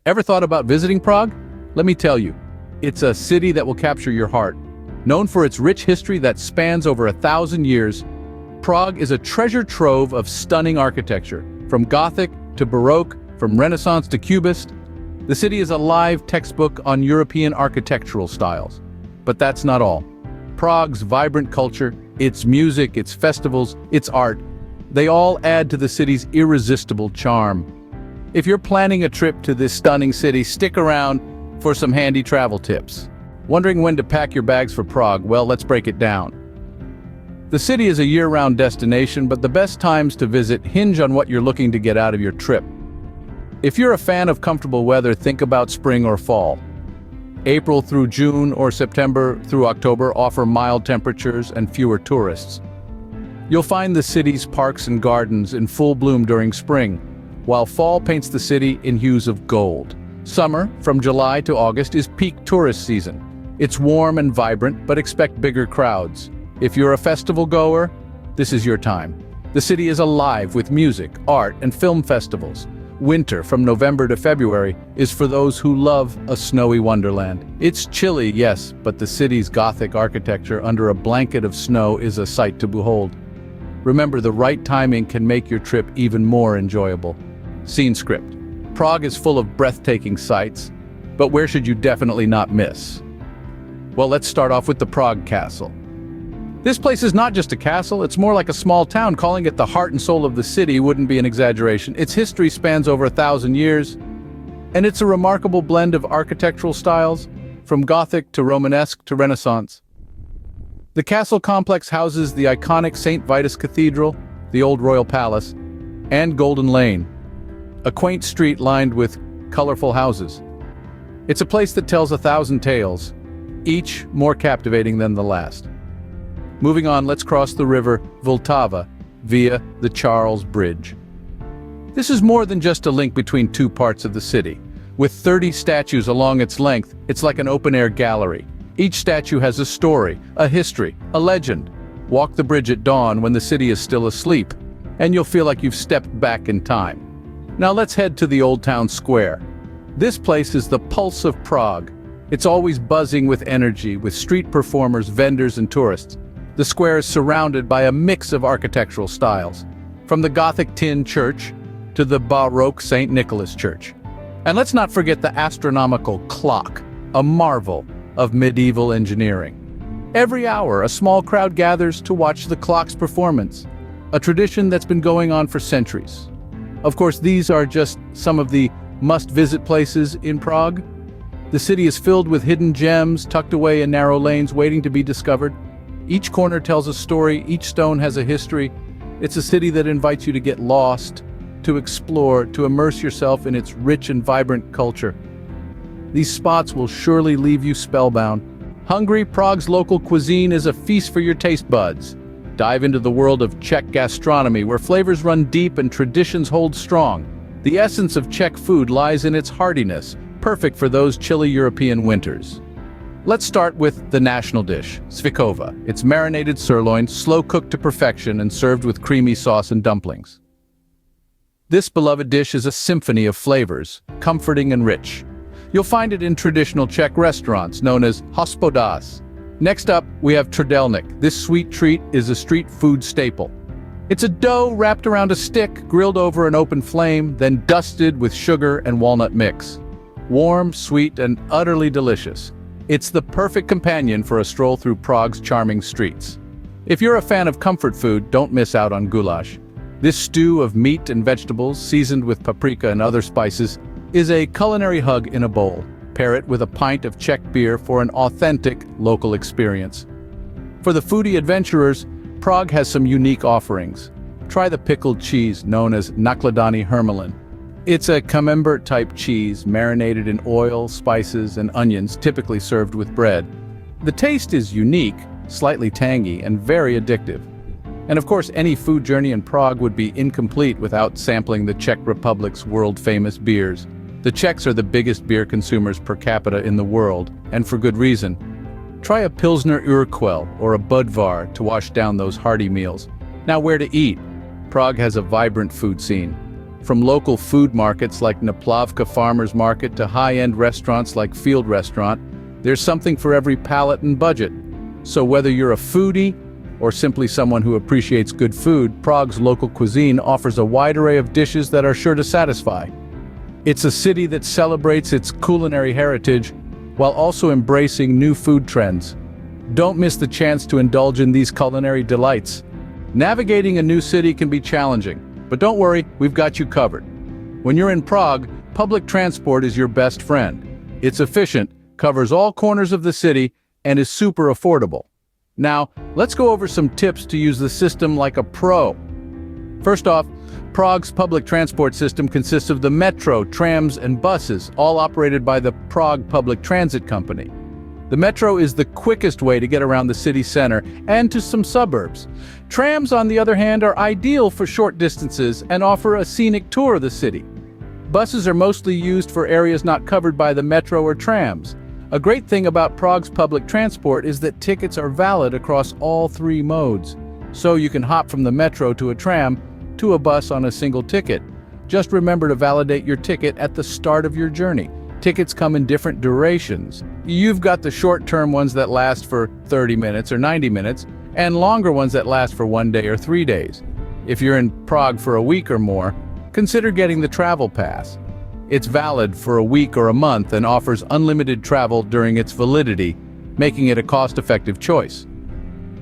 Ever thought about visiting Prague? Let me tell you, it's a city that will capture your heart. Known for its rich history that spans over 1,000 years, Prague is a treasure trove of stunning architecture. From Gothic to Baroque, from Renaissance to Cubist, the city is a live textbook on European architectural styles. But that's not all. Prague's vibrant culture, its music, its festivals, its art, they all add to the city's irresistible charm. If you're planning a trip to this stunning city, stick around for some handy travel tips. Wondering when to pack your bags for Prague? Well, let's break it down. The city is a year-round destination, but the best times to visit hinge on what you're looking to get out of your trip. If you're a fan of comfortable weather, think about spring or fall. April through June or September through October offer mild temperatures and fewer tourists. You'll find the city's parks and gardens in full bloom during spring, while fall paints the city in hues of gold. Summer, from July to August, is peak tourist season. It's warm and vibrant, but expect bigger crowds. If you're a festival goer, this is your time. The city is alive with music, art, and film festivals. Winter, from November to February, is for those who love a snowy wonderland. It's chilly, yes, but the city's Gothic architecture under a blanket of snow is a sight to behold. Remember, the right timing can make your trip even more enjoyable. Scene script. Prague is full of breathtaking sights, but where should you definitely not miss? Well, let's start off with the Prague Castle. This place is not just a castle, it's more like a small town. Calling it the heart and soul of the city wouldn't be an exaggeration. Its history spans over 1,000 years, and it's a remarkable blend of architectural styles, from Gothic to Romanesque to Renaissance. The castle complex houses the iconic St. Vitus Cathedral, the Old Royal Palace, and Golden Lane, a quaint street lined with colorful houses. It's a place that tells 1,000 tales, each more captivating than the last. Moving on, let's cross the river Vltava via the Charles Bridge. This is more than just a link between two parts of the city. With 30 statues along its length, it's like an open-air gallery. Each statue has a story, a history, a legend. Walk the bridge at dawn when the city is still asleep, and you'll feel like you've stepped back in time. Now let's head to the Old Town Square. This place is the pulse of Prague. It's always buzzing with energy, with street performers, vendors, and tourists. The square is surrounded by a mix of architectural styles, from the Gothic tin church to the Baroque St. Nicholas Church. And let's not forget the astronomical clock, a marvel of medieval engineering. Every hour, a small crowd gathers to watch the clock's performance, a tradition that's been going on for centuries. Of course, these are just some of the must-visit places in Prague. The city is filled with hidden gems tucked away in narrow lanes waiting to be discovered. Each corner tells a story, each stone has a history. It's a city that invites you to get lost, to explore, to immerse yourself in its rich and vibrant culture. These spots will surely leave you spellbound. Hungry, Prague's local cuisine is a feast for your taste buds. Dive into the world of Czech gastronomy, where flavors run deep and traditions hold strong. The essence of Czech food lies in its heartiness, perfect for those chilly European winters. Let's start with the national dish, svikova. It's marinated sirloin, slow-cooked to perfection and served with creamy sauce and dumplings. This beloved dish is a symphony of flavors, comforting and rich. You'll find it in traditional Czech restaurants known as hospodář. Next up, we have trdelník. This sweet treat is a street food staple. It's a dough wrapped around a stick, grilled over an open flame, then dusted with sugar and walnut mix. Warm, sweet, and utterly delicious. It's the perfect companion for a stroll through Prague's charming streets. If you're a fan of comfort food, don't miss out on goulash. This stew of meat and vegetables, seasoned with paprika and other spices, is a culinary hug in a bowl. Pair it with a pint of Czech beer for an authentic local experience. For the foodie adventurers, Prague has some unique offerings. Try the pickled cheese known as nakladany hermelin. It's a camembert-type cheese marinated in oil, spices, and onions, typically served with bread. The taste is unique, slightly tangy, and very addictive. And of course, any food journey in Prague would be incomplete without sampling the Czech Republic's world-famous beers. The Czechs are the biggest beer consumers per capita in the world, and for good reason. Try a Pilsner Urquell or a Budvar to wash down those hearty meals. Now, where to eat? Prague has a vibrant food scene. From local food markets like Naplavka Farmers Market to high-end restaurants like Field Restaurant, there's something for every palate and budget. So whether you're a foodie or simply someone who appreciates good food, Prague's local cuisine offers a wide array of dishes that are sure to satisfy. It's a city that celebrates its culinary heritage while also embracing new food trends. Don't miss the chance to indulge in these culinary delights. Navigating a new city can be challenging, but don't worry, we've got you covered. When you're in Prague, public transport is your best friend. It's efficient, covers all corners of the city, and is super affordable. Now, let's go over some tips to use the system like a pro. First off, Prague's public transport system consists of the metro, trams, and buses, all operated by the Prague Public Transit Company. The metro is the quickest way to get around the city center and to some suburbs. Trams, on the other hand, are ideal for short distances and offer a scenic tour of the city. Buses are mostly used for areas not covered by the metro or trams. A great thing about Prague's public transport is that tickets are valid across all three modes. So you can hop from the metro to a tram to a bus on a single ticket. Just remember to validate your ticket at the start of your journey. Tickets come in different durations. You've got the short-term ones that last for 30 minutes or 90 minutes, and longer ones that last for 1 day or 3 days. If you're in Prague for a week or more, consider getting the travel pass. It's valid for a week or a month and offers unlimited travel during its validity, making it a cost-effective choice.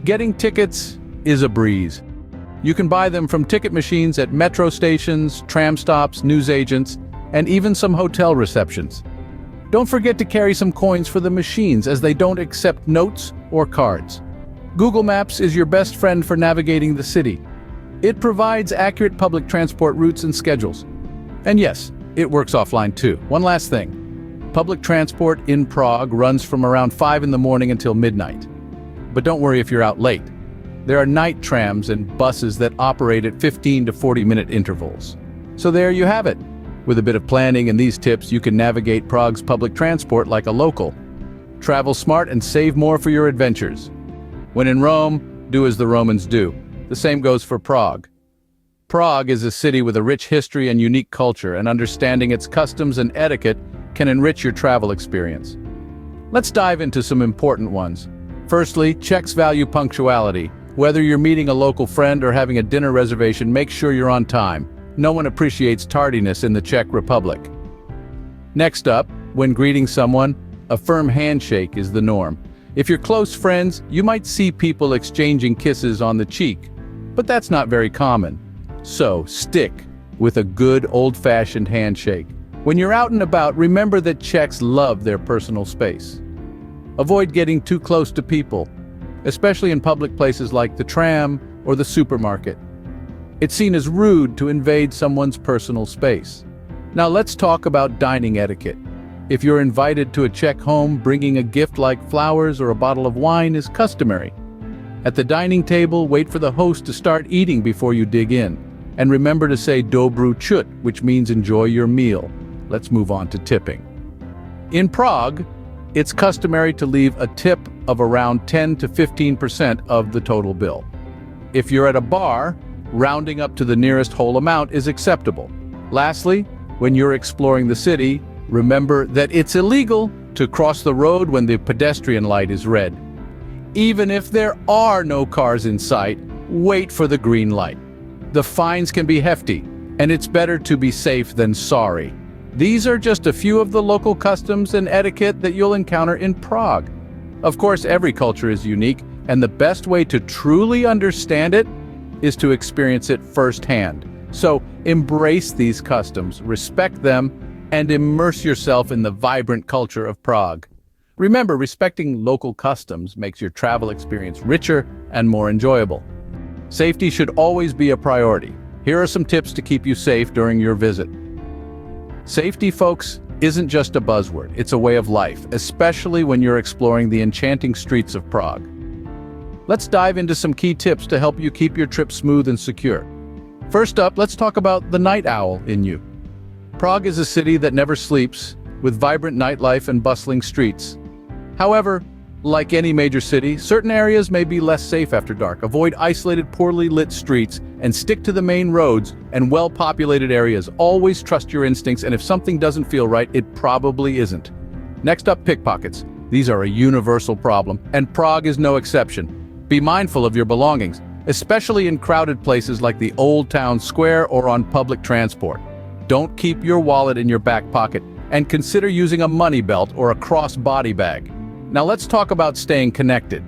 Getting tickets is a breeze. You can buy them from ticket machines at metro stations, tram stops, newsagents, and even some hotel receptions. Don't forget to carry some coins for the machines, as they don't accept notes or cards. Google Maps is your best friend for navigating the city. It provides accurate public transport routes and schedules. And yes, it works offline too. One last thing. Public transport in Prague runs from around 5 in the morning until midnight. But don't worry if you're out late. There are night trams and buses that operate at 15 to 40-minute intervals. So there you have it. With a bit of planning and these tips, you can navigate Prague's public transport like a local. Travel smart and save more for your adventures. When in Rome, do as the Romans do. The same goes for Prague. Prague is a city with a rich history and unique culture, and understanding its customs and etiquette can enrich your travel experience. Let's dive into some important ones. Firstly, Czechs value punctuality. Whether you're meeting a local friend or having a dinner reservation, make sure you're on time. No one appreciates tardiness in the Czech Republic. Next up, when greeting someone, a firm handshake is the norm. If you're close friends, you might see people exchanging kisses on the cheek, but that's not very common. So, stick with a good old-fashioned handshake. When you're out and about, remember that Czechs love their personal space. Avoid getting too close to people, especially in public places like the tram or the supermarket. It's seen as rude to invade someone's personal space. Now let's talk about dining etiquette. If you're invited to a Czech home, bringing a gift like flowers or a bottle of wine is customary. At the dining table, wait for the host to start eating before you dig in. And remember to say dobru chut, which means enjoy your meal. Let's move on to tipping. In Prague, it's customary to leave a tip of around 10 to 15% of the total bill. If you're at a bar, rounding up to the nearest whole amount is acceptable. Lastly, when you're exploring the city, remember that it's illegal to cross the road when the pedestrian light is red. Even if there are no cars in sight, wait for the green light. The fines can be hefty, and it's better to be safe than sorry. These are just a few of the local customs and etiquette that you'll encounter in Prague. Of course, every culture is unique, and the best way to truly understand it is to experience it firsthand. So embrace these customs, respect them, and immerse yourself in the vibrant culture of Prague. Remember, respecting local customs makes your travel experience richer and more enjoyable. Safety should always be a priority. Here are some tips to keep you safe during your visit. Safety, folks, isn't just a buzzword, it's a way of life, especially when you're exploring the enchanting streets of Prague. Let's dive into some key tips to help you keep your trip smooth and secure. First up, let's talk about the night owl in you. Prague is a city that never sleeps, with vibrant nightlife and bustling streets. However, Like any major city, certain areas may be less safe after dark. Avoid isolated, poorly lit streets and stick to the main roads and well-populated areas. Always trust your instincts, and if something doesn't feel right, it probably isn't. Next up, pickpockets. These are a universal problem, and Prague is no exception. Be mindful of your belongings, especially in crowded places like the Old Town Square or on public transport. Don't keep your wallet in your back pocket, and consider using a money belt or a cross-body bag. Now let's talk about staying connected.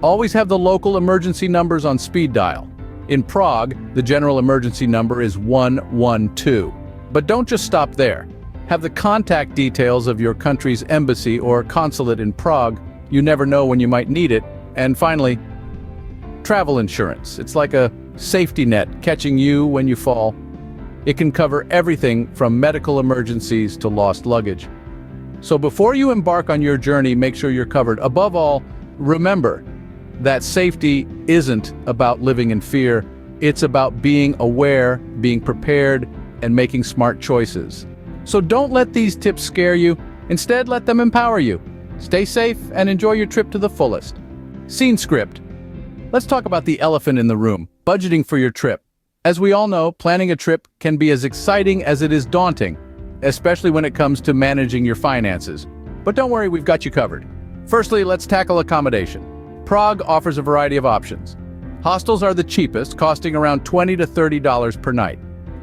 Always have the local emergency numbers on speed dial. In Prague, the general emergency number is 112. But don't just stop there. Have the contact details of your country's embassy or consulate in Prague. You never know when you might need it. And finally, travel insurance. It's like a safety net catching you when you fall. It can cover everything from medical emergencies to lost luggage. So before you embark on your journey, make sure you're covered. Above all, remember that safety isn't about living in fear. It's about being aware, being prepared, and making smart choices. So don't let these tips scare you. Instead, let them empower you. Stay safe and enjoy your trip to the fullest. Scene script. Let's talk about the elephant in the room, budgeting for your trip. As we all know, planning a trip can be as exciting as it is daunting, especially when it comes to managing your finances. But don't worry, we've got you covered. Firstly, let's tackle accommodation. Prague offers a variety of options. Hostels are the cheapest, costing around $20 to $30 per night.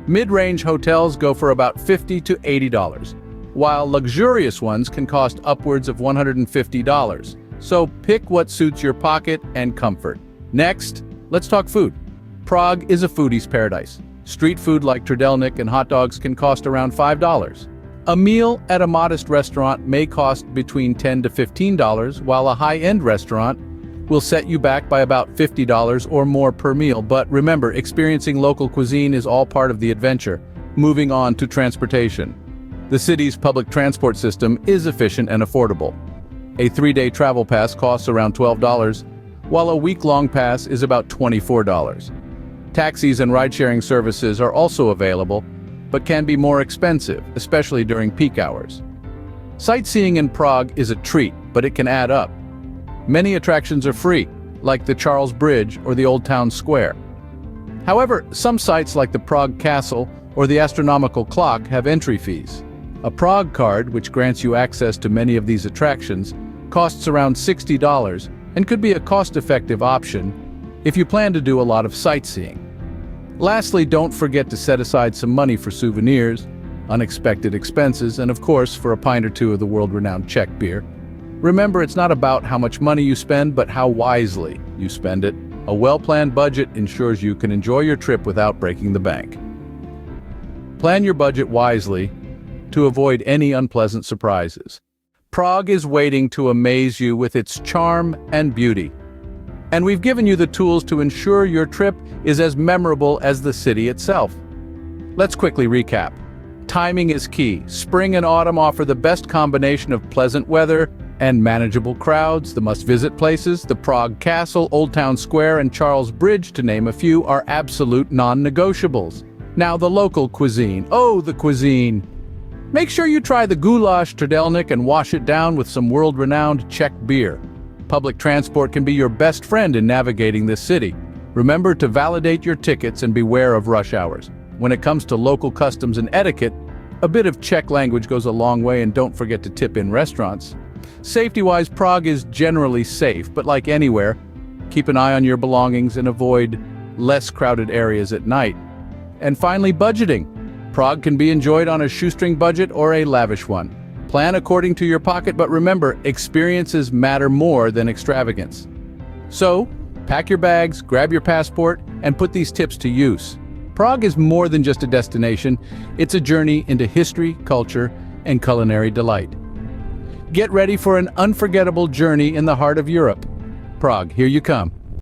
Mid-range hotels go for about $50 to $80, while luxurious ones can cost upwards of $150. So pick what suits your pocket and comfort. Next, let's talk food. Prague is a foodie's paradise. Street food like trdelník and hot dogs can cost around $5. A meal at a modest restaurant may cost between $10 to $15, while a high-end restaurant will set you back by about $50 or more per meal. But remember, experiencing local cuisine is all part of the adventure. Moving on to transportation. The city's public transport system is efficient and affordable. A 3-day travel pass costs around $12, while a week-long pass is about $24. Taxis and ride-sharing services are also available, but can be more expensive, especially during peak hours. Sightseeing in Prague is a treat, but it can add up. Many attractions are free, like the Charles Bridge or the Old Town Square. However, some sites like the Prague Castle or the astronomical clock have entry fees. A Prague card, which grants you access to many of these attractions, costs around $60 and could be a cost-effective option if you plan to do a lot of sightseeing. Lastly, don't forget to set aside some money for souvenirs, unexpected expenses, and of course, for a pint or two of the world-renowned Czech beer. Remember, it's not about how much money you spend, but how wisely you spend it. A well-planned budget ensures you can enjoy your trip without breaking the bank. Plan your budget wisely to avoid any unpleasant surprises. Prague is waiting to amaze you with its charm and beauty. And we've given you the tools to ensure your trip is as memorable as the city itself. Let's quickly recap. Timing is key. Spring and autumn offer the best combination of pleasant weather and manageable crowds. The must-visit places, the Prague Castle, Old Town Square, and Charles Bridge, to name a few, are absolute non-negotiables. Now the local cuisine. Oh, the cuisine! Make sure you try the goulash trdelník and wash it down with some world-renowned Czech beer. Public transport can be your best friend in navigating this city. Remember to validate your tickets and beware of rush hours. When it comes to local customs and etiquette, a bit of Czech language goes a long way, and don't forget to tip in restaurants. Safety-wise, Prague is generally safe, but like anywhere, keep an eye on your belongings and avoid less crowded areas at night. And finally, budgeting. Prague can be enjoyed on a shoestring budget or a lavish one. Plan according to your pocket, but remember, experiences matter more than extravagance. So, pack your bags, grab your passport, and put these tips to use. Prague is more than just a destination. It's a journey into history, culture, and culinary delight. Get ready for an unforgettable journey in the heart of Europe. Prague, here you come.